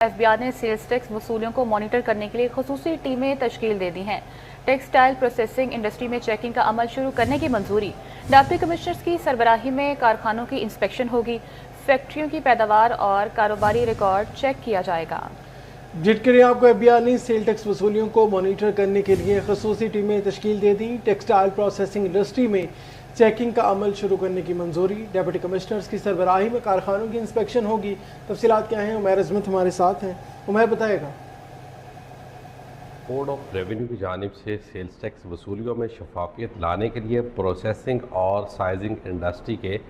FBI ने sales tax वसूलियों को monitor करने के लिए खुसूसी टीमें तश्कील दे दी हैं। टेक्सटाइल प्रोसेसिंग इंडस्ट्री में चेकिंग का अमल शुरू करने की मंजूरी। डिप्टी कमिश्नर्स की सरबराही में कारखानों की इंस्पेक्शन होगी। फैक्ट्रियों की पैदावार और कारोबारी रिकॉर्ड चेक किया जाएगा। अपडेट करें आपको, एफबीआई ने सेल टैक्स वसूलियों को मॉनिटर करने के लिए खुसूसी टीमें तश्कील दे दी। टेक्सटाइल प्रोसेसिंग इंडस्ट्री में चेकिंग का अमल शुरू करने की मंजूरी। डिप्टी कमिश्नर्स की सरबराही में कारखानों की इंस्पेक्शन होगी। तफसीलात क्या हैं, उमैर अजमत हमारे साथ हैं। उमैर बताएगा। बोर्ड ऑफ रेवेन्यू की जानिब से सेल्स टैक्स वसूलियों में शफाफियत लाने के लिए प्रोसेसिंग और साइजिंग इंडस्ट्री के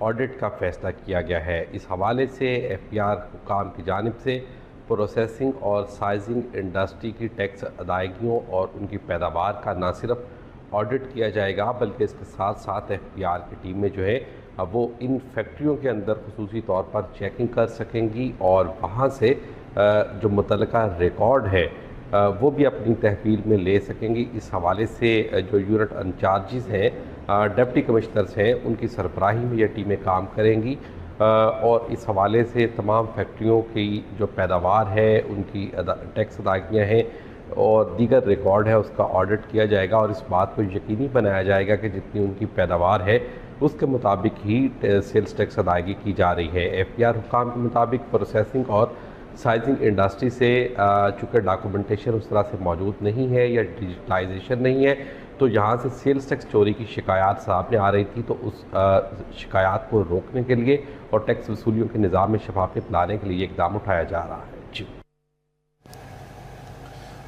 ऑडिट का फैसला किया गया है। इस हवाले से एफबीआई हुकाम की जानिब से प्रोसेसिंग और साइजिंग इंडस्ट्री की टैक्स अदायगियों और उनकी पैदावार का न सिर्फ ऑडिट किया जाएगा बल्कि इसके साथ साथ एफबीआई की टीमें जो है वो इन फैक्ट्रियों के अंदर खुसूसी तौर पर चेकिंग कर सकेंगी और वहाँ से जो मुतल्लिका रिकॉर्ड है वो भी अपनी तहवील में ले सकेंगी। इस हवाले से जो यूनिट इंचार्जेस हैं, डिप्टी कमिश्नर्स हैं, उनकी सरबराही में ये टीमें काम करेंगी और इस हवाले से तमाम फैक्ट्रियों की जो पैदावार है, उनकी टैक्स अदायगियाँ हैं और दीगर रिकॉर्ड है, उसका ऑडिट किया जाएगा और इस बात को यकीनी बनाया जाएगा कि जितनी उनकी पैदावार है उसके मुताबिक ही सेल्स टैक्स अदायगी की जा रही है। एफबीआई हुकाम के मुताबिक प्रोसेसिंग और साइजिंग इंडस्ट्री से चूँकि डॉक्यूमेंटेशन उस तरह से मौजूद नहीं है या डिजिटलाइजेशन नहीं है, तो यहाँ से सेल्स टैक्स चोरी की शिकायत सामने आ रही थी। तो उस शिकायत को रोकने के लिए और टैक्स वसूलियों के निज़ाम में शफाफियत लाने के लिए इकदाम उठाया जा रहा है। जी,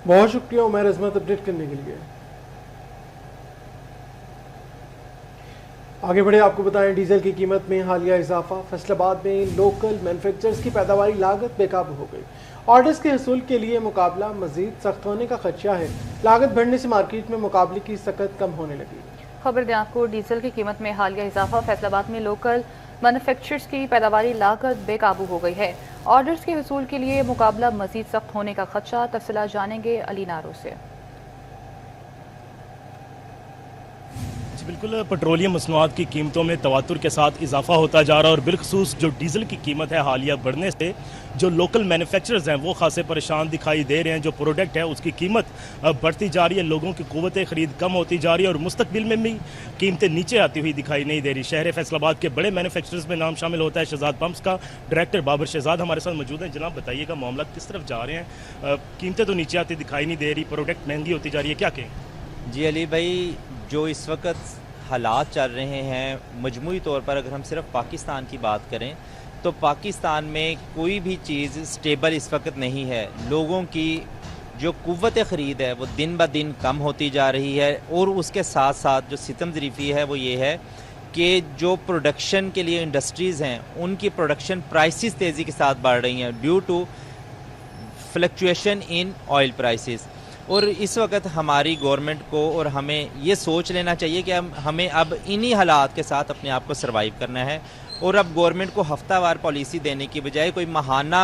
बहुत शुक्रिया उमैर अजमत अपडेट करने के लिए। आगे बढ़े, आपको बताएं डीजल की कीमत में हालिया इजाफा। फैसलाबाद में लोकल मैन्युफैक्चरर्स की पैदावारी लागत बेकाबू हो गई। ऑर्डर्स के हसूल के लिए मुकाबला मजीद सख्त होने का खदशा है। लागत बढ़ने से मार्केट में मुकाबले की सकत कम होने लगी। खबर दें आपको, डीजल की कीमत में हालिया इजाफा। फैसलाबाद में लोकल मैन्युफैक्चरर्स की पैदावारी लागत बेकाबू हो गई है। ऑर्डर्स के हसूल के लिए मुकाबला मजीद सख्त होने का खदशा। तफसीलात जानेंगे अली नारो से। बिल्कुल, पेट्रोलियम मसनूआत की कीमतों में तवातुर के साथ इजाफा होता जा रहा है और बिलखसूस जो डीजल की कीमत है हालिया बढ़ने से जो लोकल मैन्युफैक्चरर्स हैं वो खासे परेशान दिखाई दे रहे हैं। जो प्रोडक्ट है उसकी कीमत बढ़ती जा रही है, लोगों की क़ुव्वत ख़रीद कम होती जा रही है और मुस्तकबिल में भी कीमतें नीचे आती हुई दिखाई नहीं दे रही। शहर फैसलाबाद के बड़े मैन्युफैक्चरर्स में नाम शामिल होता है शहजाद पंप्स का डायरेक्टर बाबर शहजाद हमारे साथ मौजूद हैं। जनाब बताइएगा, मामला किस तरफ जा रहे हैं? कीमतें तो नीचे आती दिखाई नहीं दे रही, प्रोडक्ट महंगी होती जा रही है, क्या कहें? जी अली भाई, जो इस वक्त हालात चल रहे हैं मजमूई तौर पर, अगर हम सिर्फ पाकिस्तान की बात करें तो पाकिस्तान में कोई भी चीज़ स्टेबल इस वक्त नहीं है। लोगों की जो क़ुव्वत ख़रीद है वो दिन ब दिन कम होती जा रही है और उसके साथ साथ जो सितम ज़रीफ़ी है वो ये है कि जो प्रोडक्शन के लिए इंडस्ट्रीज़ हैं उनकी प्रोडक्शन प्राइसेस तेज़ी के साथ बढ़ रही हैं due to fluctuation in oil prices. और इस वक्त हमारी गवर्नमेंट को और हमें ये सोच लेना चाहिए कि हमें अब इन्हीं हालात के साथ अपने आप को सर्वाइव करना है और अब गवर्नमेंट को हफ्तावार पॉलिसी देने की बजाय कोई माहाना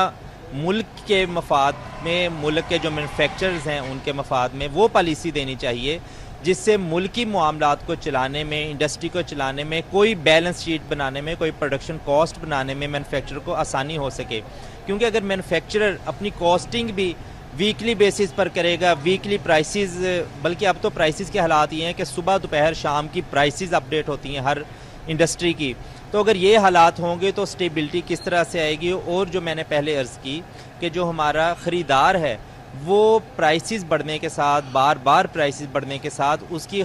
मुल्क के मफाद में, मुल्क के जो मैन्युफैक्चरर्स हैं उनके मफाद में वो पॉलिसी देनी चाहिए जिससे मुल्की मामलात को चलाने में, इंडस्ट्री को चलाने में, कोई बैलेंस शीट बनाने में, कोई प्रोडक्शन कॉस्ट बनाने में मैन्युफैक्चरर को आसानी हो सके। क्योंकि अगर मैन्युफैक्चरर अपनी कॉस्टिंग भी वीकली बेसिस पर करेगा, वीकली प्राइसेस, बल्कि अब तो प्राइसेस के हालात ये हैं कि सुबह दोपहर शाम की प्राइसेस अपडेट होती हैं हर इंडस्ट्री की, तो अगर ये हालात होंगे तो स्टेबिलिटी किस तरह से आएगी। और जो मैंने पहले अर्ज़ की कि जो हमारा ख़रीदार है वो प्राइसेस बढ़ने के साथ, बार बार प्राइसेस बढ़ने के साथ उसकी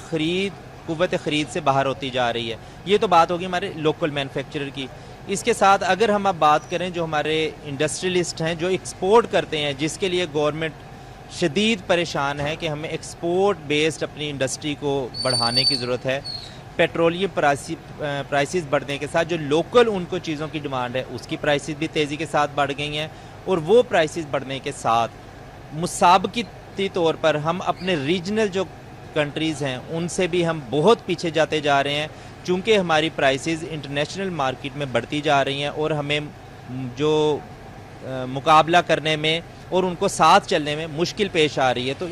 क़ुव्वत ख़रीद से बाहर होती जा रही है। ये तो बात होगी हमारे लोकल मैन्युफैक्चरर की। इसके साथ अगर हम अब बात करें जो हमारे इंडस्ट्रियलिस्ट हैं जो एक्सपोर्ट करते हैं, जिसके लिए गवर्नमेंट शदीद परेशान है कि हमें एक्सपोर्ट बेस्ड अपनी इंडस्ट्री को बढ़ाने की ज़रूरत है। पेट्रोलियम प्राइसेस बढ़ने के साथ जो लोकल उनको चीज़ों की डिमांड है उसकी प्राइसेस भी तेज़ी के साथ बढ़ गई हैं और वो प्राइसेस बढ़ने के साथ मुसाबकती तौर पर हम अपने रीजनल जो कंट्रीज़ हैं उनसे भी हम बहुत पीछे जाते जा रहे हैं, चूँकि हमारी प्राइसेस इंटरनेशनल मार्केट में बढ़ती जा रही हैं और हमें जो मुकाबला करने में और उनको साथ चलने में मुश्किल पेश आ रही है। तो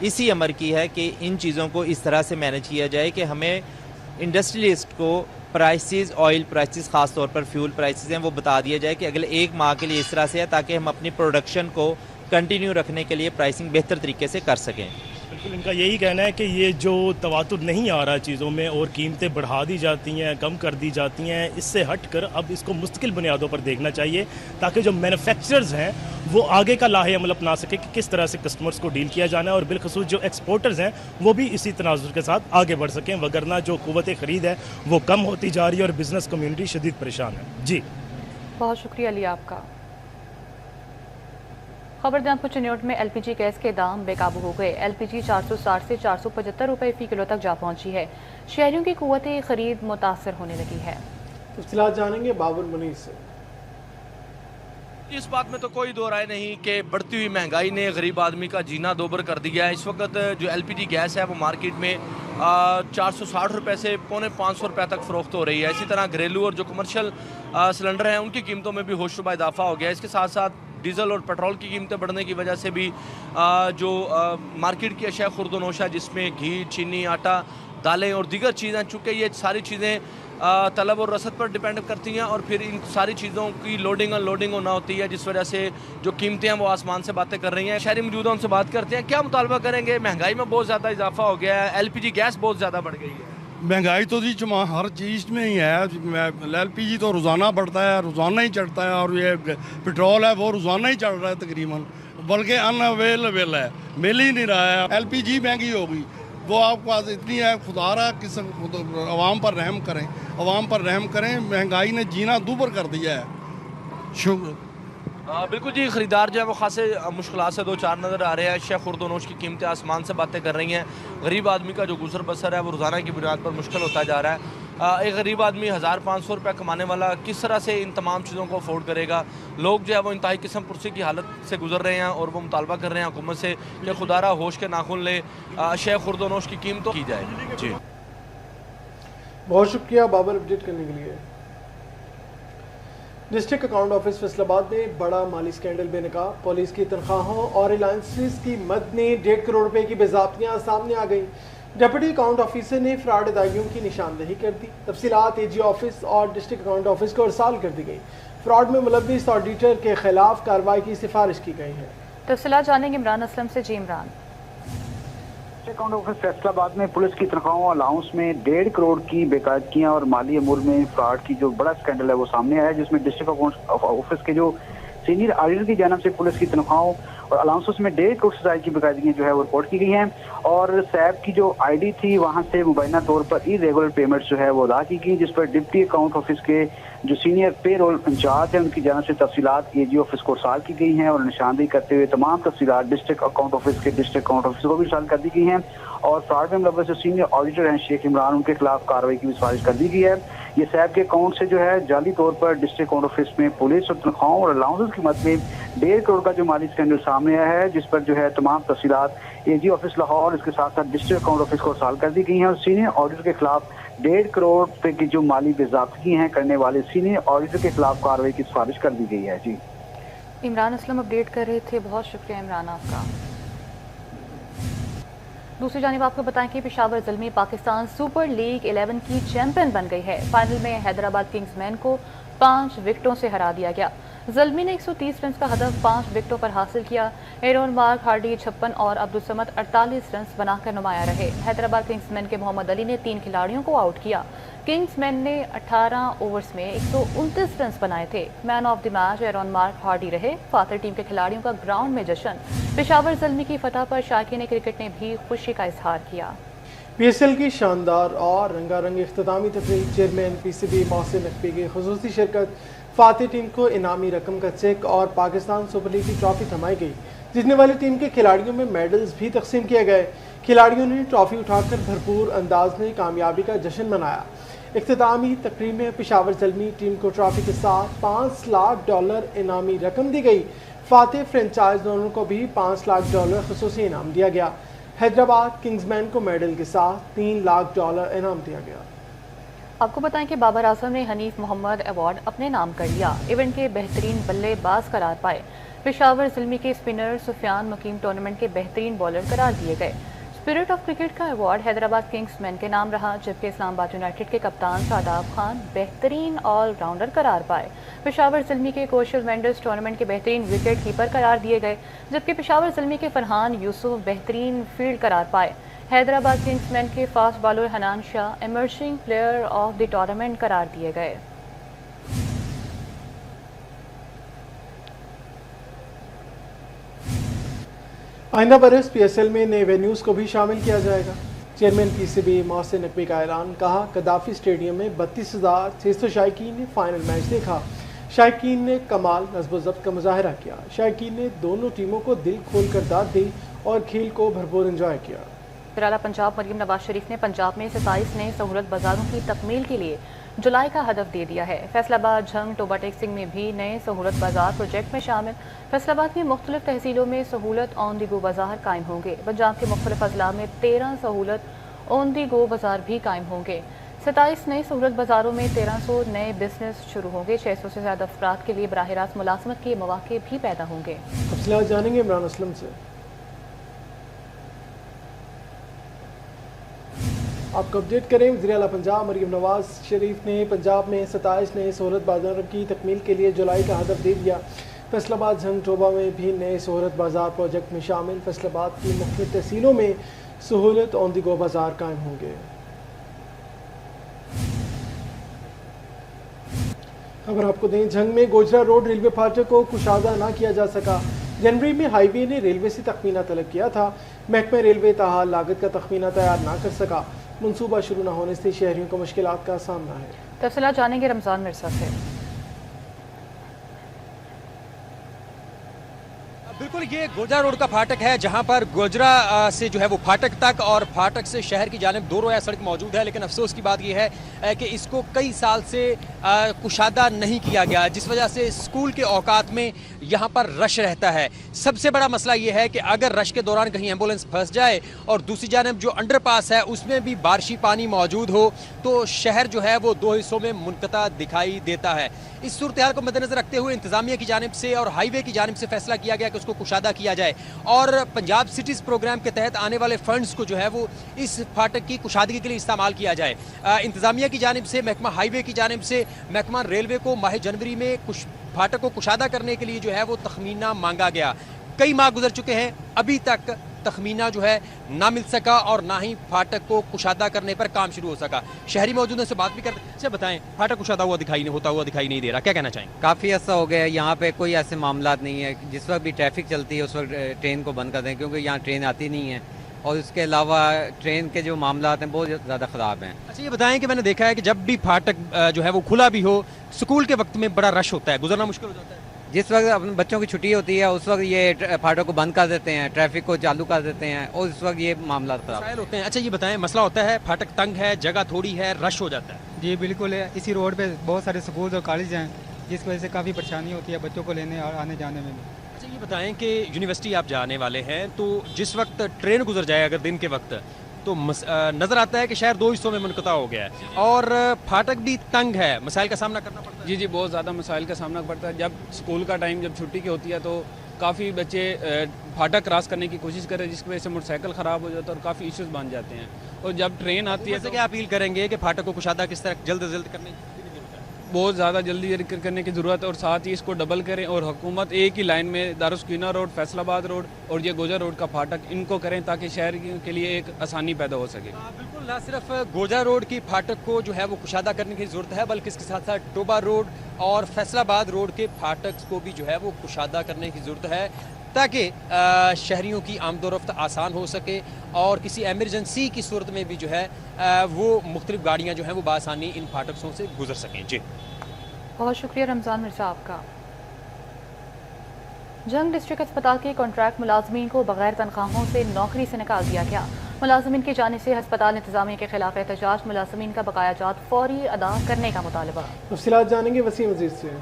इसी अमर की है कि इन चीज़ों को इस तरह से मैनेज किया जाए कि हमें इंडस्ट्रियलिस्ट को प्राइसेस, ऑयल प्राइसेस, ख़ास तौर पर फ्यूल प्राइसेस हैं, वो बता दिया जाए कि अगले 1 माह के लिए इस तरह से है ताकि हम अपनी प्रोडक्शन को कंटिन्यू रखने के लिए प्राइसिंग बेहतर तरीके से कर सकें। बिल्कुल, इनका यही कहना है कि ये जो तवातुर नहीं आ रहा चीज़ों में और कीमतें बढ़ा दी जाती हैं, कम कर दी जाती हैं, इससे हट कर अब इसको मुस्तकिल बुनियादों पर देखना चाहिए ताकि जो मैन्युफैक्चरर्स हैं वो आगे का लाहे अमल अपना सके कि किस तरह से कस्टमर्स को डील किया जाना है और बिलखसूस जो एक्सपोर्टर्स हैं वो भी इसी तनाजुर के साथ आगे बढ़ सकें, वगरना जो क़ुव्वत ख़रीद है वो कम होती जा रही है और बिज़नेस कम्यूनिटी शदीद परेशान है। जी बहुत शुक्रिया अली आपका। खबर दें आपको, चिन्योट में LPG गैस के दाम बेकाबू हो गए। LPG 460 से 475 रुपये फ़ी किलो तक जा पहुंची है। शहरियों की क़ुव्वत ख़रीद मुतासर होने लगी है। तफ़सीलात जानेंगे बाबर मुनीस से। इस बात में तो कोई दो राय नहीं कि बढ़ती हुई महंगाई ने गरीब आदमी का जीना दोबर कर दिया है। इस वक्त जो LPG गैस है वो मार्केट में 460 रुपये से पौने 500 रुपये तक फ़रोख्त हो रही है। इसी तरह घरेलू और जो कमर्शियल सिलेंडर हैं उनकी कीमतों में भी होशरुबा इजाफा हो गया है। इसके साथ साथ डीजल और पेट्रोल की कीमतें बढ़ने की वजह से भी जो मार्केट की अशिया खुर्द-ओ-नोश है, जिसमें घी, चीनी, आटा, दालें और दीगर चीज़ें, चूँकि ये सारी चीज़ें तलब और रसद पर डिपेंड करती हैं और फिर इन सारी चीज़ों की लोडिंग अनलोडिंग होना होती है, जिस वजह से जो कीमतें हैं वो आसमान से बातें कर रही हैं। शहरी मौजूद उनसे बात करते हैं, क्या मुतालबा करेंगे? महंगाई में बहुत ज़्यादा इजाफा हो गया है, LPG गैस बहुत ज़्यादा बढ़ गई है। महंगाई तो जी हर चीज़ में ही है। LPG तो रोज़ाना बढ़ता है, रोज़ाना ही चढ़ता है, और ये पेट्रोल है वो रोज़ाना ही चढ़ रहा है तकरीबन, बल्कि अनअवेलेबल है, मिल ही नहीं रहा है। LPG महंगी होगी, वो आपके पास इतनी है, खुदारा किस आवाम पर रहम करें, आवाम पर रहम करें। महंगाई ने जीना दूभर कर दिया है। शुक्र। बिल्कुल जी, ख़रीदार जो है वो खासे मुश्किलात से दो चार नज़र आ रहे हैं। शेख खुर्द-ओ-नोश की कीमतें आसमान से बातें कर रही हैं। गरीब आदमी का जो गुजर बसर है वो रोज़ाना की बुनियाद पर मुश्किल होता जा रहा है। एक गरीब आदमी 1500 रुपये कमाने वाला किस तरह से इन तमाम चीज़ों को अफोर्ड करेगा? लोग जो है वो इंतहाई किस्म पुरसी की हालत से गुजर रहे हैं और वो मुतालबा कर रहे हैं हुकूमत से कि खुदारा होश के नाखून ले, शेख खुर्द-ओ-नोश की कीमतों की जाए। जी बहुत शुक्रिया बाबर अपडेट करने के लिए। डिस्ट्रिक्ट अकाउंट ऑफिस फैसलाबाद में बड़ा माली स्कैंडल बेनकाब। पुलिस की तनख्वाहों और अलाउंसेस की मद में 1.5 करोड़ रुपए की बेज़ाब्तियाँ सामने आ गई। डिप्टी अकाउंट ऑफिसर ने फ्रॉड अदायगियों की निशानदेही कर दी। तफसीलात AG ऑफिस और डिस्ट्रिक्ट अकाउंट ऑफिस को अरसाल कर दी गई। फ्रॉड में मुलव्विस ऑडिटर के खिलाफ कार्रवाई की सिफारिश की गई है। तफसीलात जानेंगे इमरान असलम से। जी इमरान। अकाउंट ऑफिस फैसलाबाद में पुलिस की तनख्वाहों अलाउंस में 1.5 करोड़ की बेकायदगियां और माली अमूर में फ्रॉड की जो बड़ा स्कैंडल है वो सामने आया है, जिसमें डिस्ट्रिक्ट अकाउंट ऑफिस के जो सीनियर ऑडिटर की जानब से पुलिस की तनख्वाहों और अलाउंसेस में 1.5 करोड़ से ज़्यादा की बेकायदगियां जो है वो रिपोर्ट की गई हैं। और सैब की जो ID थी वहां से मुबैना तौर पर इरेगुलर पेमेंट्स जो है वो अदा की गई, जिस पर डिप्टी अकाउंट ऑफिस के जो सीनियर पे रोल इंचार्ज है उनकी जानब से तफसीलात AG ऑफिस को इरसाल की गई हैं और निशानदेही करते हुए तमाम तफसीलात डिस्ट्रिक्ट अकाउंट ऑफिस के डिस्ट्रिक्ट अकाउंट ऑफिस को भी इरसाल कर दी गई हैं। और फ्रॉड में मुलव्वस जो सीनियर ऑडिटर हैं शेख इमरान, उनके खिलाफ कार्रवाई की भी सिफारिश कर दी गई है। ये सैब के अकाउंट से जो है जाली तौर पर डिस्ट्रिक्ट अकाउंट ऑफिस में पुलिस और तनख्वाहों और अलाउंसेस की मद में 1.5 करोड़ का जो माली स्कैंडल सामने आया है, जिस पर जो है तमाम तफसीलात AG ऑफिस लाहौर, इसके साथ साथ डिस्ट्रिक्ट अकाउंट ऑफिस को इरसाल कर दी गई हैं। और सीनियर ऑडिटर के खिलाफ 1.5 करोड़ रुपए की जो माली बेज़ाब्तगी हैं करने वाले सीनियर ऑडिटर के खिलाफ कार्रवाई की सिफारिश कर दी गई है। जी इमरान असलम अपडेट कर रहे थे, बहुत शुक्रिया इमरान आपका। दूसरी जानिब आपको बताएं कि पेशावर ज़ल्मी पाकिस्तान सुपर लीग 11 की चैंपियन बन गई है। फाइनल में हैदराबाद किंग्समैन को 5 विकेटों से हरा दिया गया। ज़ल्मी ने 130 रन का हदफ 5 विकेटों पर हासिल किया। एरोन मार्क हार्डी 56 और अब्दुल समद 48 रन बनाकर नुमाया रहे। हैदराबाद किंग्समैन के मोहम्मद अली ने 3 खिलाड़ियों को आउट किया। किंग्समैन ने 18 ओवर्स में 129 रन बनाए थे। Man of the match Aaron mark Hardy रहे। फातर टीम के खिलाड़ियों का ग्राउंड में जश्न। पेशावर ज़ल्मी की फतह पर शायकीन क्रिकेट ने भी खुशी का इजहार किया। PSL की शानदार और रंगारंग इख्तितामी तकरीब, चेयरमैन PCB मोहसिन नकवी की खुसूसी शिरकत, फातिह टीम को इनामी रकम का चेक और पाकिस्तान सुपर लीग की ट्रॉफी थमाई गई। जीतने वाली टीम के खिलाड़ियों में मेडल्स भी तकसीम किए गए। खिलाड़ियों ने ट्रॉफी उठाकर भरपूर अंदाज में कामयाबी का जश्न मनाया। इख्तितामी तकरीब में पेशावर ज़ल्मी टीम को ट्रॉफी के साथ $5 लाख इनामी रकम दी गई। फातिह फ्रेंचाइज दोनों को भी $5 लाख खुसूसी इनाम दिया गया। हैदराबाद किंग्समैन को मेडल के साथ $3 लाख इनाम दिया गया। आपको बताएं कि बाबर आजम ने हनीफ मोहम्मद अवार्ड अपने नाम कर लिया। इवेंट के बेहतरीन बल्लेबाज करार पाए। पेशावर ज़ल्मी के स्पिनर सुफियान मुकीम टूर्नामेंट के बेहतरीन बॉलर करार दिए गए। स्पिरिट ऑफ क्रिकेट का अवार्ड हैदराबाद किंग्समैन के नाम रहा, जबकि इस्लामाबाद यूनाइटेड के कप्तान शादाब खान बेहतरीन ऑलराउंडर करार पाए। पेशावर ज़िल्मी के कौशल मेंडस टूर्नामेंट के बेहतरीन विकेट कीपर करार दिए गए, जबकि पेशावर ज़िल्मी के फरहान यूसुफ बेहतरीन फील्ड करार पाए। हैदराबाद किंग्समैन के fast bowler Hanan Shah emerging player of the tournament करार दिए गए। आइंदा बरस PSL में नए वेन्यूज़ को भी शामिल किया जाएगा। चेयरमैन PCB मोहसिन नकवी का ऐलान। कहा, कदाफी स्टेडियम में 32,600 शायकीन ने फाइनल मैच देखा। शायकीन ने कमाल नज़्ब ज़ब्त का मुजाहरा किया। शायकीन ने दोनों टीमों को दिल खोल कर दाद दी और खेल को भरपूर एंजॉय किया। वज़ीर पंजाब मरीम नवाज शरीफ ने पंजाब में 27 नए सहूलत बाजारों की तकमील के लिए जुलाई का हदफ दे दिया है। फैसलाबाद, झंग, टोबा टेक्सिंग में भी नए सहूलत बाजार प्रोजेक्ट में शामिल। फैसलाबाद में मुख्तलिफ तहसीलों में सहूलत ऑन दी गो बाजार कायम होंगे। पंजाब के मुख्तलिफ अजला में 13 सहूलत ऑन दी गो बाजार भी कायम होंगे। 27 नए सहूलत बाजारों में 1300 नए बिजनेस शुरू होंगे। 600 से ज़्यादा अफराद के लिए बराह रास्त मुलाजमत के मौके भी पैदा होंगे। तफसीलात जानेंगे इमरान असलम से। आपको अपडेट करें, वज़ीर आला पंजाब मरीम नवाज शरीफ ने पंजाब में 27 नए सहूलत बाजारों की तकमील के लिए जुलाई का हदफ दे दिया। फैसलाबाद, झंग, टोबा में भी नए सहूलत बाजार प्रोजेक्ट में शामिल। फैसलाबाद की मुख्तलिफ तहसीलों में सहूलत ऑन दी गो बाजार कायम होंगे। खबर आपको दें, झंग में गोजरा रोड रेलवे फाटक को कुशादा ना किया जा सका। जनवरी में हाईवे ने रेलवे से तखमीना तलब किया था। महकमा रेलवे ताहाल लागत का तखमीना तैयार ना कर सका। मंसूबा शुरू न होने से शहरियों को मुश्किलात का सामना है। तफसीलात जानेंगे रमजान मिर्जा से। बिल्कुल, ये गोजरा रोड का फाटक है, जहां पर गोजरा से जो है वो फाटक तक और फाटक से शहर की जानिब दो रोया सड़क मौजूद है। लेकिन अफसोस की बात यह है कि इसको कई साल से कुशादा नहीं किया गया, जिस वजह से स्कूल के औकात में यहाँ पर रश रहता है। सबसे बड़ा मसला ये है कि अगर रश के दौरान कहीं एम्बुलेंस फंस जाए और दूसरी जानिब जो अंडरपास है उसमें भी बारिशी पानी मौजूद हो तो शहर जो है वो दो हिस्सों में मुनक़ता दिखाई देता है। इस सूरत हाल को मद्देनजर रखते हुए इंतजामिया की जानिब से और हाईवे की जानिब से फैसला किया गया कि उसको कुशादा किया जाए और पंजाब सिटीज़ प्रोग्राम के तहत आने वाले फंड्स को जो है वो इस फाटक की कुशादगी के लिए इस्तेमाल किया जाए। इंतजामिया की जानिब से, महकमा हाईवे की जानिब से महकमा रेलवे को माह जनवरी में फाटक को कुशादा करने के लिए जो है वो तखमीना मांगा गया। कई माह गुजर चुके हैं, अभी तक तखमीना जो है ना मिल सका और ना ही फाटक को कुशादा करने पर काम शुरू हो सका। शहरी मौजूद से बात भी करते हैं। अच्छा बताएं, फाटक कुशादा हुआ दिखाई नहीं दे रहा, क्या कहना चाहेंगे? काफ़ी अर्सा हो गया, यहाँ पे कोई ऐसे मामला नहीं है। जिस वक्त भी ट्रैफिक चलती है उस वक्त ट्रेन को बंद कर दें, क्योंकि यहाँ ट्रेन आती नहीं है और उसके अलावा ट्रेन के जो मामला हैं बहुत ज़्यादा ख़राब हैं। अच्छा ये बताएं कि मैंने देखा है कि जब भी फाटक जो है वो खुला भी हो, स्कूल के वक्त में बड़ा रश होता है, गुजरना मुश्किल हो जाता है। जिस वक्त अपने बच्चों की छुट्टी होती है उस वक्त ये फाटक को बंद कर देते हैं, ट्रैफिक को चालू कर देते हैं और उस वक्त ये मामला खराब होते हैं। अच्छा ये बताएं, मसला होता है फाटक तंग है, जगह थोड़ी है, रश हो जाता है? जी बिल्कुल है, इसी रोड पे बहुत सारे स्कूल और कॉलेज हैं जिस वजह से काफ़ी परेशानी होती है बच्चों को लेने और आने जाने में भी। अच्छा ये बताएं कि यूनिवर्सिटी आप जाने वाले हैं तो जिस वक्त ट्रेन गुजर जाए अगर दिन के वक्त तो नज़र आता है कि शहर दो हिस्सों में मुनक़ता हो गया है और फाटक भी तंग है, मसाइल का सामना करना पड़ता है। जी बहुत ज़्यादा मसाइल का सामना पड़ता है। जब स्कूल का टाइम, जब छुट्टी की होती है तो काफ़ी बच्चे फाटक क्रॉस करने की कोशिश करें जिसकी वजह से मोटरसाइकिल ख़राब हो जाता है और काफ़ी इश्यूज बन जाते हैं। और जब ट्रेन आती है तो क्या अपील करेंगे कि फाटक को कुशादा किस तरह जल्द से जल्द करने की बहुत ज़्यादा जल्दी करने की ज़रूरत है और साथ ही इसको डबल करें और हुकूमत एक ही लाइन में दारुस्कीना रोड, फैसलाबाद रोड और ये गोजरा रोड का फाटक इनको करें ताकि शहर के लिए एक आसानी पैदा हो सके। बिल्कुल, ना सिर्फ गोजरा रोड की फाटक को जो है वो कुशादा करने की ज़रूरत है बल्कि इसके साथ साथ टोबा रोड और फैसलाबाद रोड के फाटक को भी जो है वो कुशादा करने की ज़रूरत है ताकि शहरियों की आमदोरफ्त आसान हो सके और किसी एमरजेंसी की सूरत में भी जो है वो मुख्तलिफ गाड़ियाँ जो हैं वो बआसानी इन फाटकों से गुजर सकें। जी बहुत शुक्रिया रमज़ान मिर्जा आपका। जंग डिस्ट्रिक्ट अस्पताल के कॉन्ट्रैक्ट मुलाजमीन को बगैर तनख्वाहों से नौकरी से निकाल दिया गया। मुलाजमीन की जानिब से अस्पताल इंतजामिया के खिलाफ एहतजाज, मुलाजमीन का बकाया जात फौरी अदा करने का मुतालबा। तफसीलात जानेंगे वसीम अजीज से।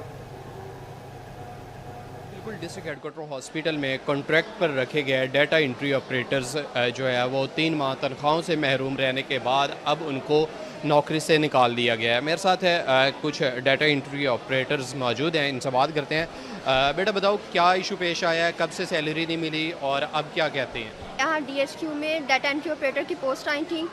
डिस्ट्रिक्ट हेडक्वार्टर हॉस्पिटल में कॉन्ट्रैक्ट पर रखे गए डाटा एंट्री ऑपरेटर्स जो है वो 3 माह तनख्वाहों से महरूम रहने के बाद अब उनको नौकरी से निकाल दिया गया है। मेरे साथ है कुछ डाटा एंट्री ऑपरेटर्स मौजूद हैं, इनसे बात करते हैं। बेटा बताओ क्या इशू पेश आया है, कब से सैलरी नहीं मिली और अब क्या कहते हैं? यहाँ DHQ में डाटा एंट्री ऑपरेटर की पोस्ट आई थी,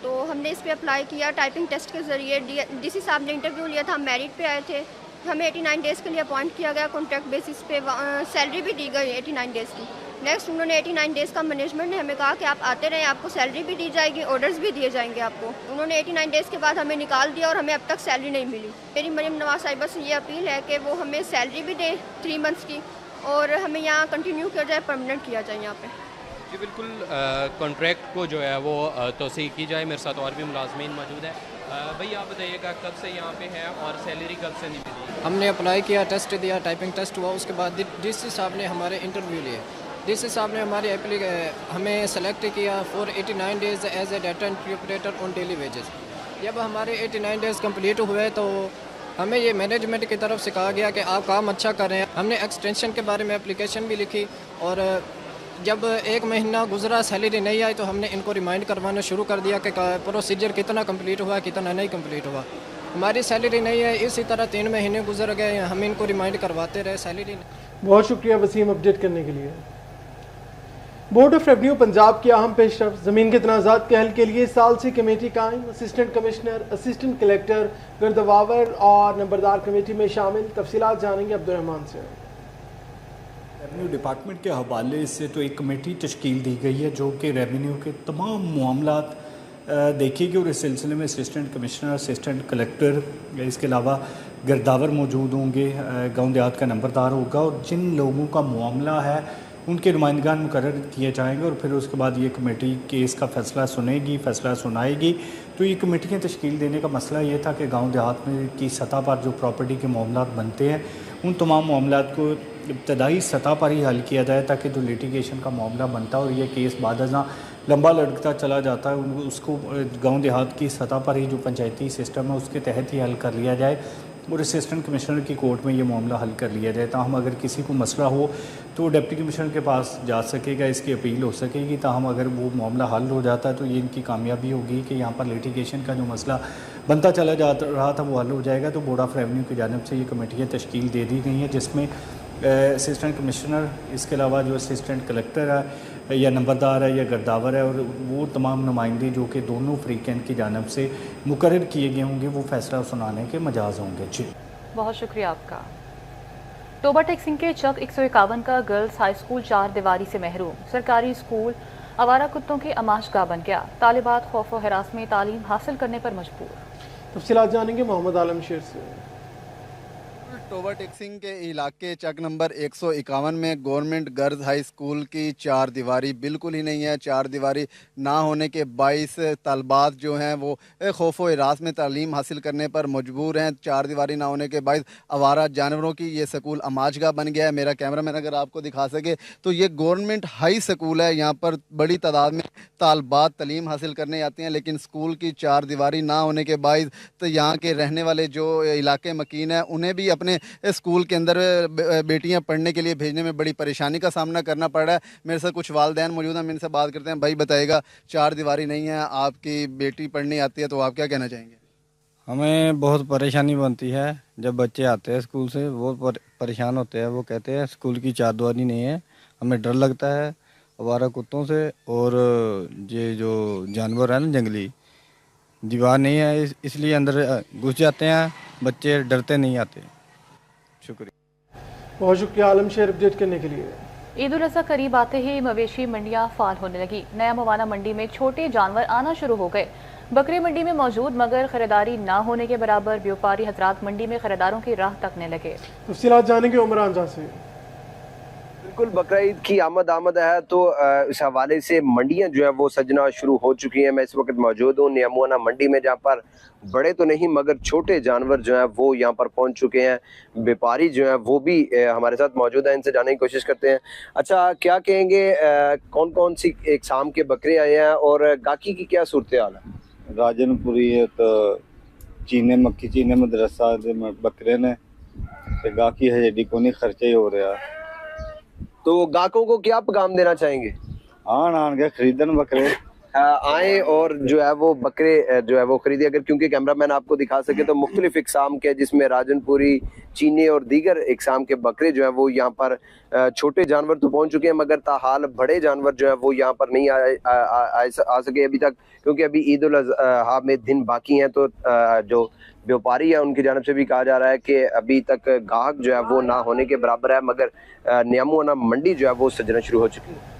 तो हमने इस पर अप्लाई किया। टाइपिंग टेस्ट के ज़रिए DC साहब ने इंटरव्यू लिया था, हम मेरिट पे आए थे। हमें 89 डेज़ के लिए अपॉइंट किया गया कॉन्ट्रैक्ट बेसिस पे, सैलरी भी दी गई 89 डेज़ की। नेक्स्ट उन्होंने 89 डेज़ का मैनेजमेंट ने हमें कहा कि आप आते रहें, आपको सैलरी भी दी जाएगी, ऑर्डर्स भी दिए जाएंगे आपको। उन्होंने 89 डेज़ के बाद हमें निकाल दिया और हमें अब तक सैलरी नहीं मिली। मेरी मरीम नवाज साहिबा से ये अपील है कि वो हमें सैलरी भी दें 3 मंथ्स की और हमें यहाँ कंटिन्यू किया जाए, परमानेंट किया जाए यहाँ पे। जी बिल्कुल, कॉन्ट्रैक्ट को जो है वो तोसीह की जाए। मेरे साथ और भी मुलाजमीन मौजूद है। भाई आप बताइएगा कब से यहाँ पे हैं और सैलरी कब से नहीं मिली? हमने अप्लाई किया, टेस्ट दिया, टाइपिंग टेस्ट हुआ, उसके बाद DC साहब ने हमारे इंटरव्यू लिए। DC साहब ने हमारी हमें सेलेक्ट किया for 89 days as a data entry operator on daily wages. जब हमारे 89 डेज़ कंप्लीट हुए तो हमें ये मैनेजमेंट की तरफ से कहा गया कि आप काम अच्छा कर रहे हैं। हमने एक्सटेंशन के बारे में एप्लीकेशन भी लिखी और जब 1 महीना गुजरा सैलरी नहीं आई तो हमने इनको रिमाइंड करवाना शुरू कर दिया कि प्रोसीजर कितना कंप्लीट हुआ, कितना नहीं कंप्लीट हुआ। हमारी सैलरी नहीं है, इसी तरह 3 महीने गुजर गए, हम इनको रिमाइंड करवाते रहे, सैलरी नहीं। बहुत शुक्रिया वसीम अपडेट करने के लिए। बोर्ड ऑफ रेवेन्यू पंजाब की अहम पेशरफ, ज़मीन के तनाज़ात के हल के लिए साल से कमेटी कायम। असिस्टेंट कमिश्नर, असिस्टेंट कलेक्टर, गर्दवावर और नंबरदार कमेटी में शामिल। तफसीलात जानेंगे अब्दुर्रहमान से। रेवेन्यू डिपार्टमेंट के हवाले से तो एक कमेटी तश्कील दी गई है जो कि रेवेन्यू के तमाम मामलात देखेगी और इस सिलसिले में असिस्टेंट कमिश्नर, असिस्टेंट कलेक्टर, इसके अलावा गिरदावर मौजूद होंगे, गाँव देहात का नंबरदार होगा और जिन लोगों का मामला है उनके नुमाइंदगान मुकर्रर किए जाएंगे और फिर उसके बाद ये कमेटी केस का फ़ैसला सुनेगी, फ़ैसला सुनाएगी। तो ये कमेटियाँ तश्कील देने का मसला ये था कि गाँव देहात में की सतह पर जो प्रॉपर्टी के मामलात बनते हैं उन तमाम मामलात को इब्तदाई सतह पर ही हल किया जाए ताकि जो लिटिगेशन का मामला बनता है और ये केस बाद अज़ां लंबा लटकता चला जाता है उसको गाँव देहात की सतह पर ही जो पंचायती सिस्टम है उसके तहत ही हल कर लिया जाए और असिस्टेंट कमिश्नर की कोर्ट में ये मामला हल कर लिया जाए। ताहम अगर किसी को मसला हो तो डिप्टी कमिश्नर के पास जा सकेगा, इसकी अपील हो सकेगी। ताहम अगर वो मामला हल हो जाता है तो ये इनकी कामयाबी होगी कि यहाँ पर लिटिगेशन का जो मसला बनता चला जा रहा था वो हल हो जाएगा। तो बोर्ड ऑफ रेवेन्यू की जानिब से ये कमेटियाँ तश्कील दे दी गई हैं जिसमें असिस्टेंट कमिश्नर, इसके अलावा जो असिस्टेंट कलेक्टर है या नंबरदार है या गर्दावर है और वो तमाम नुमाइंदे जो कि दोनों फ्रीकैन की जानिब से मुकर्रर किए गए होंगे वो फ़ैसला सुनाने के मजाज होंगे। जी बहुत शुक्रिया आपका। टोबा टेक्सिंग के चक 151 का गर्ल्स हाई स्कूल 4 दीवारी से महरूम। सरकारी स्कूल आवारा कुत्तों के अमाशगाह बन गया। तालिबात खौफ व हरास में तालीम हासिल करने पर मजबूर। तफसीलात जानेंगे मोहम्मद आलम शेर से। टोबा टेक्सिंग के इलाके चक नंबर 151 में गवर्नमेंट गर्ल्स हाई स्कूल की 4 दीवारी बिल्कुल ही नहीं है। 4 दीवारी ना होने के 22 तलबात जो हैं वो खौफ व हिरास में तालीम हासिल करने पर मजबूर हैं। 4 दीवारी ना होने के 22 आवारा जानवरों की ये स्कूल अमाशगाह बन गया है। मेरा कैमरामैन अगर आपको दिखा सके तो ये गवर्नमेंट हाई स्कूल है, यहाँ पर बड़ी तादाद में तलबात तालीम हासिल करने आते हैं, लेकिन स्कूल की 4 दीवारी ना होने के बायस तो यहाँ के रहने वाले जो इलाके मकीन हैं उन्हें भी अपने स्कूल के अंदर बेटियां पढ़ने के लिए भेजने में बड़ी परेशानी का सामना करना पड़ रहा है। मेरे साथ कुछ वालिदैन मौजूद हैं, हम इनसे बात करते हैं। भाई बताएगा, 4 दीवारी नहीं है, आपकी बेटी पढ़ने आती है तो आप क्या कहना चाहेंगे? हमें बहुत परेशानी बनती है जब बच्चे आते हैं स्कूल से, बहुत परेशान होते हैं। वो कहते हैं स्कूल की 4 दीवारी नहीं है, हमें डर लगता है आवारा कुत्तों से और ये जो जानवर है ना जंगली, दीवार नहीं है इसलिए अंदर घुस जाते हैं, बच्चे डरते नहीं आते। शुक्रिया। बहुत शुक्रिया आलम शेर अपडेट करने के लिए। ईद उल अज़हा करीब आते ही मवेशी मंडियां फाल होने लगी। नया मवाना मंडी में छोटे जानवर आना शुरू हो गए। बकरी मंडी में मौजूद मगर खरीदारी ना होने के बराबर व्यापारी हजरात मंडी में खरीदारों की राह तकने लगे। तफसीलात जानेंगे उमरान जा से। बिल्कुल, बकरा ईद की आमद है तो इस हवाले से मंडियां जो है वो सजना शुरू हो चुकी हैं। मैं इस वक्त मौजूद हूँ नियामुआना मंडी में, जहाँ पर बड़े तो नहीं मगर छोटे जानवर जो हैं वो यहाँ पर पहुँच चुके हैं। व्यापारी जो हैं वो भी हमारे साथ मौजूद हैं, इनसे जानने की कोशिश करते हैं। अच्छा, क्या कहेंगे, कौन कौन सी इकसाम के बकरे आए हैं और गाकी की क्या सूरत हाल है? राजनपुरी है तो चीने मक्की चीने मदरसा बकरे ने गाकी है जी को नहीं खर्चा ही हो रहा। तो गाहकों को क्या पैगाम देना चाहेंगे? आन के खरीदन बकरे आए और जो है वो बकरे जो है वो खरीदे। अगर क्योंकि कैमरामैन आपको दिखा सके तो मुख्तलिफ इकसाम के, जिसमें राजनपुरी, चीनी और दीगर इकसाम के बकरे जो है वो यहाँ पर, छोटे जानवर तो पहुँच चुके हैं मगर ताहाल बड़े जानवर जो है वो यहाँ पर नहीं आ सके अभी तक, क्योंकि अभी ईद उल अज़हा में दिन बाकी हैं। तो जो व्यापारी है उनकी जानब से भी कहा जा रहा है कि अभी तक गाहक जो है वो ना होने के बराबर है, मगर नियामुआना मंडी जो है वो सजना शुरू हो चुकी है।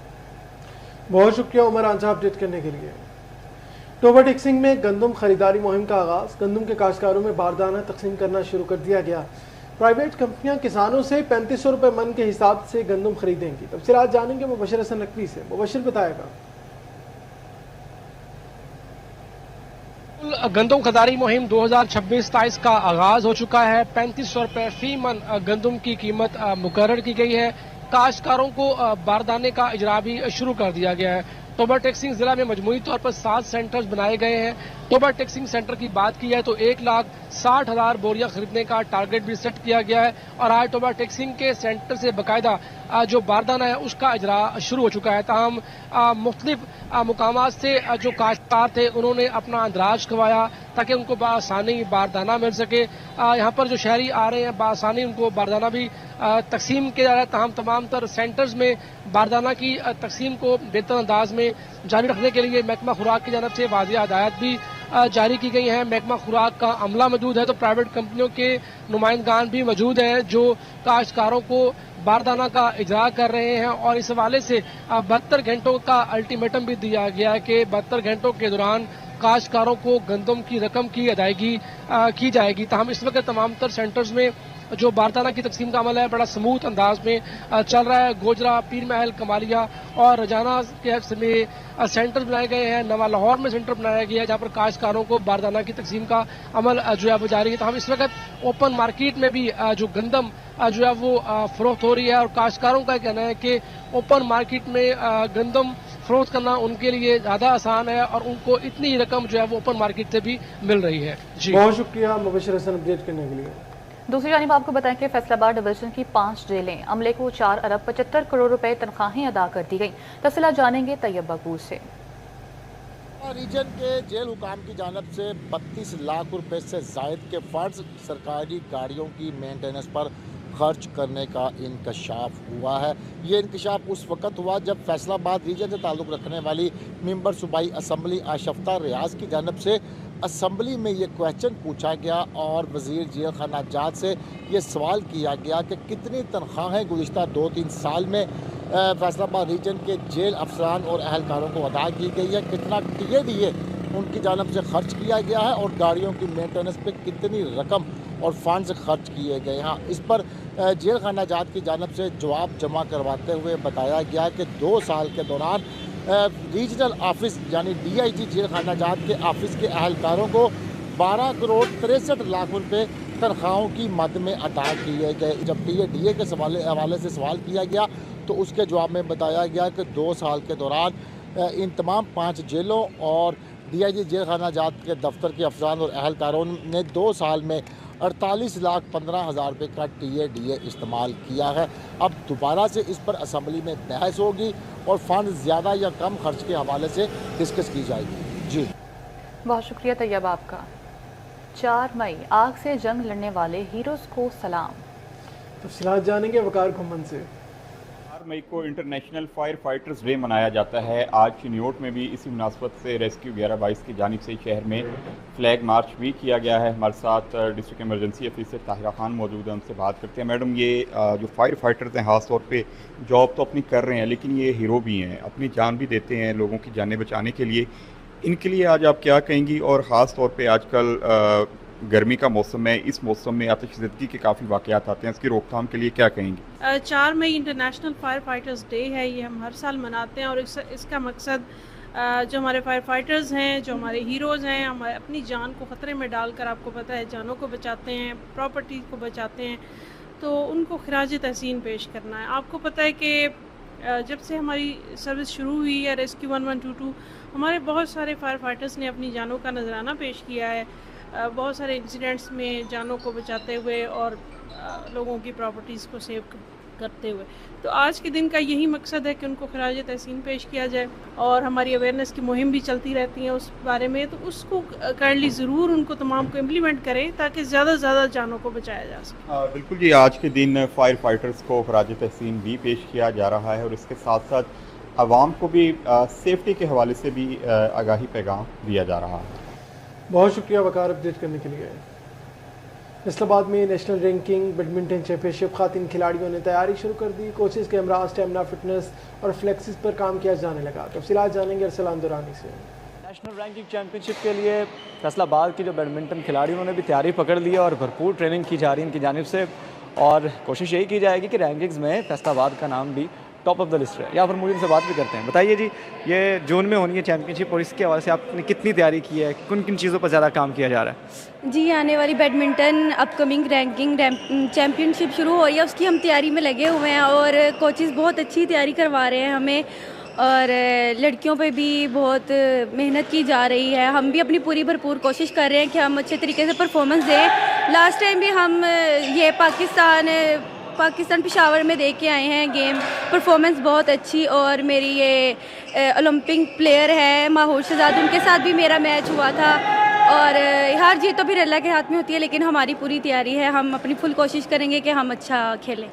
बहुत शुक्रिया उमर आंचा अपडेट करने के लिए। टोबर टेक्सिंग में गंदम खरीदारी मुहिम का आगाज, गंदम के काश्तकारों में बारदाना तकसीम करना शुरू कर दिया गया। प्राइवेट कंपनियां किसानों से 3500 रुपये मन के हिसाब से गंदम खरीदेंगी। तफसीलात जानेंगे मुबशर हसन नकवी से। मुबशर बताएगा। गंदम खरीदारी मुहिम 2026-27 का आगाज हो चुका है। 3500 रुपये फी मन गंदम की कीमत मुकर्रर की गई है। काश्तकारों को बारदाने का इजरा भी शुरू कर दिया गया है। टोबर टेक्सिंग जिला में मजमूई तौर पर 7 सेंटर्स बनाए गए हैं। टोबर टेक्सिंग सेंटर की बात की है तो 1,60,000 बोरियां खरीदने का टारगेट भी सेट किया गया है और आज टोबर टेक्सिंग के सेंटर से बाकायदा जो बारदाना है उसका इजरा शुरू हो चुका है। ताहम मुख्तलिफ मुकामात से जो काश्तकार थे उन्होंने अपना अंदराज करवाया ताकि उनको बआसानी बारदाना मिल सके। यहाँ पर जो शहरी आ रहे हैं बआसानी उनको बारदाना भी तकसीम किया जा रहा है। ताहम तमाम तर सेंटर्स में बारदाना की तकसीम को बेहतर अंदाज में जारी रखने के लिए महकमा खुराक की जानब से वाज़िया हदायत भी जारी की गई है। महकमा खुराक का अमला मौजूद है तो प्राइवेट कंपनियों के नुमाइंदगान भी मौजूद हैं जो काश्तकारों को बारदाना का इजरा कर रहे हैं और इस हवाले से 72 घंटों का अल्टीमेटम भी दिया गया है कि 72 घंटों के दौरान काश्तकारों को गंदम की रकम की अदायगी की जाएगी। ताहम इस वक्त तमाम तर सेंटर्स में जो बारदाना की तकसीम का अमल है बड़ा स्मूथ अंदाज में चल रहा है। गोजरा, पीर महल, कमालिया और रजाना के में सेंटर बनाए गए हैं। नवा लाहौर में सेंटर बनाया गया है जहाँ पर काश्तकारों को बारदाना की तकसीम का अमल जो है वो जारी है। तो हम इस वक्त ओपन मार्केट में भी जो गंदम जो है वो फरोख्त हो रही है और काश्तकारों का कहना है कि ओपन मार्केट में गंदम फरोख्त करना उनके लिए ज़्यादा आसान है और उनको इतनी रकम जो है वो ओपन मार्केट से भी मिल रही है। जी बहुत शुक्रिया मुबशर हसन अपडेट करने के लिए। दूसरी जानिब आपको बताएं कि फैसलाबाद डिवीजन की 5 जेलें अमले को 4 अरब 75 करोड़ रुपए तनख्वाहें अदा कर दी गई। तफसीलात जानेंगे तैयब बकूर से। रीजन के जेल हुकाम की जानब से 32 लाख रुपए से जायद के फंड्स सरकारी गाड़ियों की मेंटेनेंस पर खर्च करने का इंकशाफ हुआ है। ये इंकशाफ उस वक्त हुआ जब फैसलाबाद रीजन से ताल्लुक़ रखने वाली मेंबर सूबाई असम्बली आशफ्ता रियाज की जानब से असम्बली में ये क्वेश्चन पूछा गया और वज़ीर जेल खाना जात से ये सवाल किया गया कि कितनी तनख्वाहें गुज़िश्ता 2-3 साल में फैसलाबाद रीजन के जेल अफसरान और अहलकारों को अदा की गई है, कितना टीए उनकी जानब से खर्च किया गया है और गाड़ियों की मेंटेनेंस पे कितनी रकम और फंड्स खर्च किए गए हैं। इस पर जेल खाना जात की जानब से जवाब जमा करवाते हुए बताया गया कि 2 साल के दौरान रीजनल ऑफिस यानी DIG जेल खाना जात के ऑफिस के अहलकारों को 12 करोड़ 63 लाख रुपए तनख्वाहों की मद में अदा किए गए। जब DA के हवाले से सवाल किया गया तो उसके जवाब में बताया गया कि 2 साल के दौरान इन तमाम 5 जेलों और DIG जेल खाना जात के दफ्तर के अफसरान और अहलकारों ने 2 साल में 48,15,000 रुपये का DA इस्तेमाल किया है। अब दोबारा से इस पर असम्बली में बहस होगी और फंड ज़्यादा या कम खर्च के हवाले से डिस्कस की जाएगी। जी बहुत शुक्रिया तैयब आपका। 4 मई आग से जंग लड़ने वाले हीरोज़ को सलाम। तफसीलात जानेंगे वकार घुमन से। 4 मई को इंटरनेशनल फायर फाइटर्स डे मनाया जाता है। आज चिन्योट में भी इसी मुनासबत से रेस्क्यू 1122 की जानिब से शहर में फ्लैग मार्च भी किया गया है। हमारे साथ district emergency officer Tahira Khan मौजूद है, उनसे बात करते हैं। मैडम, ये जो फायर फाइटर्स हैं ख़ास तौर पे जॉब तो अपनी कर रहे हैं लेकिन ये हीरो भी हैं, अपनी जान भी देते हैं लोगों की जानें बचाने के लिए। इनके लिए आज आप क्या कहेंगी और ख़ास तौर पर आजकल गर्मी का मौसम है, इस मौसम में आतिशज़दगी के काफ़ी वाक़यात आते हैं, इसकी रोकथाम के लिए क्या कहेंगी? 4 मई इंटरनेशनल फायर फाइटर्स डे है, ये हम हर साल मनाते हैं और इसका मकसद जो हमारे फायर फाइटर्स हैं, जो हमारे हीरोज़ हैं, हमारे अपनी जान को ख़तरे में डालकर, आपको पता है, जानों को बचाते हैं, प्रॉपर्टी को बचाते हैं, तो उनको खिराज तहसीन पेश करना है। आपको पता है कि जब से हमारी सर्विस शुरू हुई है रेस्क्यू 1122, हमारे बहुत सारे फायर फाइटर्स ने अपनी जानों का नजराना पेश किया है, बहुत सारे इंसिडेंट्स में जानों को बचाते हुए और लोगों की प्रॉपर्टीज़ को सेव करते हुए। तो आज के दिन का यही मकसद है कि उनको खराज तहसीन पेश किया जाए और हमारी अवेयरनेस की मुहिम भी चलती रहती है उस बारे में, तो उसको काइंडली ज़रूर उनको तमाम को इम्प्लीमेंट करें ताकि ज़्यादा से ज़्यादा जानों को बचाया जा सके। बिल्कुल जी, आज के दिन फायर फाइटर्स को खराज तहसीन भी पेश किया जा रहा है और इसके साथ साथ आवाम को भी सेफ्टी के हवाले से भी आगाही पैगाम दिया जा रहा है। बहुत शुक्रिया वकार अपडेट करने के लिए। इस्लामाबाद में नेशनल रैंकिंग बैडमिंटन चैंपियनशिप खातिन खिलाड़ियों ने तैयारी शुरू कर दी। कोचेज के हमरा स्टेमिना, फिटनेस और फ्लेक्सिस पर काम किया जाने लगा। तफसीलात जानेंगे अरसलान दुरानी से। नेशनल रैंकिंग चैंपियनशिप के लिए फैसलाबाद की जो बैडमिंटन खिलाड़ी उन्होंने भी तैयारी पकड़ ली है और भरपूर ट्रेनिंग की जा रही है इनकी जानिब से और कोशिश यही की जाएगी कि रैंकिंग्स में फैसलाबाद का नाम भी टॉप ऑफ द लिस्ट है। यहाँ पर मुझे इनसे बात भी करते हैं। बताइए जी, ये जून में होनी है चैंपियनशिप और इसके हवाले से आपने कितनी तैयारी की है, किन किन चीज़ों पर ज़्यादा काम किया जा रहा है? जी, आने वाली बैडमिंटन अपकमिंग रैंकिंग चैंपियनशिप शुरू हो रही है, उसकी हम तैयारी में लगे हुए हैं और कोचेज़ बहुत अच्छी तैयारी करवा रहे हैं हमें और लड़कियों पे भी बहुत मेहनत की जा रही है। हम भी अपनी पूरी भरपूर कोशिश कर रहे हैं कि हम अच्छे तरीके से परफॉर्मेंस दें। लास्ट टाइम भी हम ये पाकिस्तान पेशावर में देख के आए हैं गेम, परफॉर्मेंस बहुत अच्छी और मेरी ये ओलंपिक प्लेयर है माहौर शहजाद, उनके साथ भी मेरा मैच हुआ था और हार जीत तो फिर अल्लाह के हाथ में होती है, लेकिन हमारी पूरी तैयारी है, हम अपनी फुल कोशिश करेंगे कि हम अच्छा खेलें।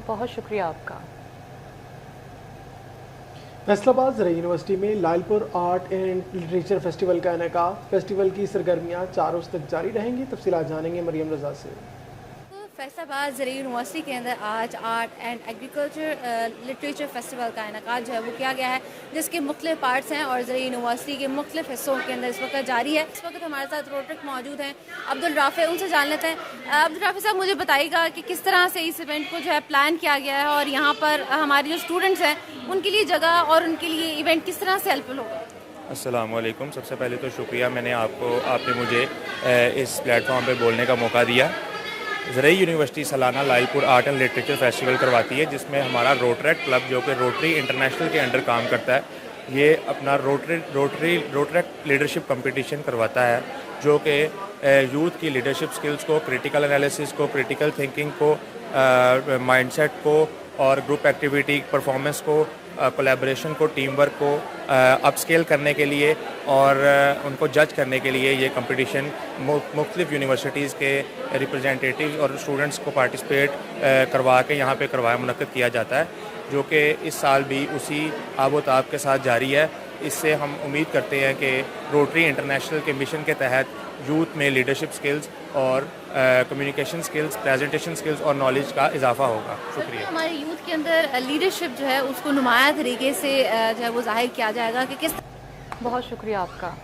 बहुत शुक्रिया आपका। फैसलाबाद ज़राई यूनिवर्सिटी में Lalpur art and literature festival का इनेकाद। फेस्टिवल की सरगर्मियाँ 4 रोज़ तक जारी रहेंगी। तफसीलात जानेंगे मरियम रज़ा से। फैसलाबाद ज़राई यूनिवर्सिटी के अंदर आज art and agriculture literature festival का इनेकाद जो है वो किया गया है, जिसके मुख्तलिफ पार्ट्स हैं और ज़राई यूनिवर्सिटी के मुख्तलिफ हिस्सों के अंदर इस वक्त जारी है। इस वक्त हमारे साथ रोटक मौजूद हैं अब्दुल राफ़े, उनसे जान लेते हैं। अब्दुल राफ़े साहब, मुझे बताइएगा कि किस तरह से इस इवेंट को जो है प्लान किया गया है और यहाँ पर हमारे जो स्टूडेंट्स हैं उनके लिए जगह और उनके लिए इवेंट किस तरह से हेल्पफुल होगा? अस्सलाम वालेकुम। सबसे पहले तो शुक्रिया, आपने मुझे इस प्लेटफॉर्म पे बोलने का मौका दिया। ज़राई यूनिवर्सिटी सालाना Lalpur art and literature festival करवाती है, जिसमें हमारा रोटरेक्ट क्लब जो कि रोटरी इंटरनेशनल के अंडर काम करता है, ये अपना रोटरेक्ट लीडरशिप कंपटीशन करवाता है, जो कि यूथ की लीडरशिप स्किल्स को, क्रिटिकल एनालिसिस को, क्रिटिकल थिंकिंग को, माइंडसेट को और ग्रुप एक्टिविटी परफॉर्मेंस को, कोलैबोरेशन को, टीम वर्क को अपस्केल करने के लिए और उनको जज करने के लिए ये कंपटीशन मुख्तलिफ यूनिवर्सिटीज़ के रिप्रेजेंटेटिव और स्टूडेंट्स को पार्टिसिपेट करवा के यहाँ पे मुनक्किद किया जाता है, जो कि इस साल भी उसी आबोताब के साथ जारी है। इससे हम उम्मीद करते हैं कि रोटरी इंटरनेशनल के मिशन के तहत यूथ में लीडरशिप स्किल्स और कम्युनिकेशन स्किल्स, प्रेजेंटेशन स्किल्स और नॉलेज का इजाफा होगा। शुक्रिया। हमारे यूथ के अंदर लीडरशिप जो है उसको नुमाया तरीके से जो है वो जाहिर किया जाएगा कि किस। बहुत शुक्रिया आपका।